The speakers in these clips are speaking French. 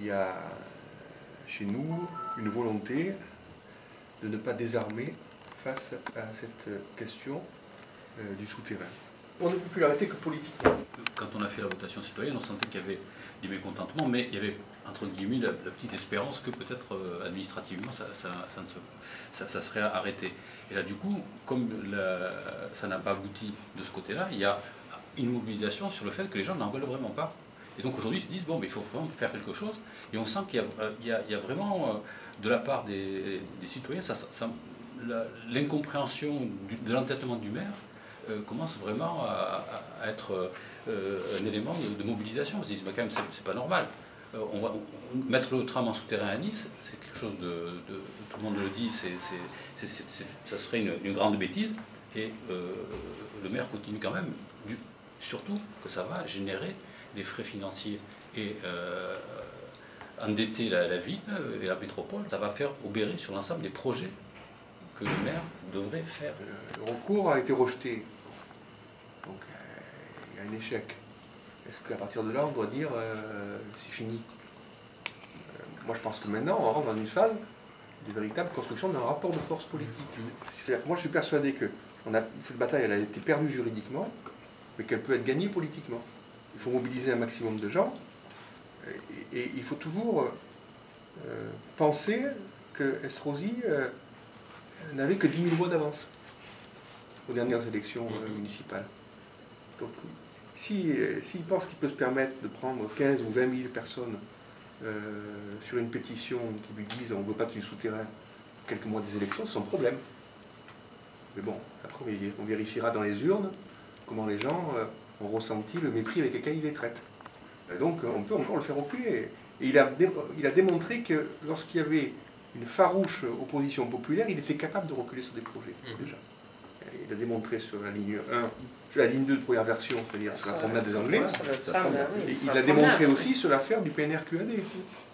il y a chez nous une volonté de ne pas désarmer face à cette question du souterrain. On ne peut plus l'arrêter que politiquement. Quand on a fait la votation citoyenne, on sentait qu'il y avait des mécontentements, mais il y avait, entre guillemets, la petite espérance que peut-être administrativement ça serait arrêté. Et là, du coup, comme ça n'a pas abouti de ce côté-là, il y a une mobilisation sur le fait que les gens n'en veulent vraiment pas. Et donc aujourd'hui, ils se disent, bon, mais il faut vraiment faire quelque chose. Et on sent qu'il y a vraiment, de la part des citoyens, l'incompréhension de l'entêtement du maire commence vraiment à être un élément de mobilisation. On se dit, mais quand même, c'est pas normal. Mettre le tram en souterrain à Nice, c'est quelque chose tout le monde le dit, ça serait une grande bêtise. Et le maire continue quand même, surtout que ça va générer des frais financiers et endetter la ville et la métropole. Ça va faire obérer sur l'ensemble des projets que le maire devrait faire. Le recours a été rejeté. Donc il y a un échec. Est-ce qu'à partir de là, on doit dire c'est fini? Moi, je pense que maintenant, on rentre dans une phase de véritable construction d'un rapport de force politique. Moi, je suis persuadé que cette bataille, elle a été perdue juridiquement, mais qu'elle peut être gagnée politiquement. Il faut mobiliser un maximum de gens, et il faut toujours penser que Estrosi n'avait que 10 000 voix d'avance aux dernières élections municipales. Donc, s'il pense qu'il peut se permettre de prendre 15 ou 20 000 personnes sur une pétition qui lui disent on ne veut pas du souterrain quelques mois des élections, c'est son problème. Mais bon, après on vérifiera dans les urnes comment les gens ont ressenti le mépris avec lequel il les traite. Et donc on peut encore le faire reculer. Et il a démontré que lorsqu'il y avait une farouche opposition populaire, il était capable de reculer sur des projets, déjà. Il a démontré sur la ligne 1, sur la ligne 2 de première version, c'est-à-dire sur la promenade des Anglais. Et il a démontré aussi sur l'affaire du PNR-QAD.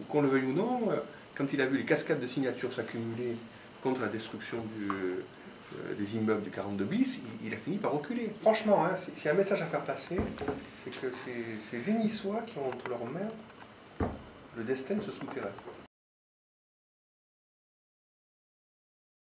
Qu'on le veuille ou non, quand il a vu les cascades de signatures s'accumuler contre la destruction des immeubles du 42 bis, il a fini par reculer. Franchement, hein, s'il y a un message à faire passer, c'est que c'est les Niçois qui ont entre leurs mains le destin de ce souterrain.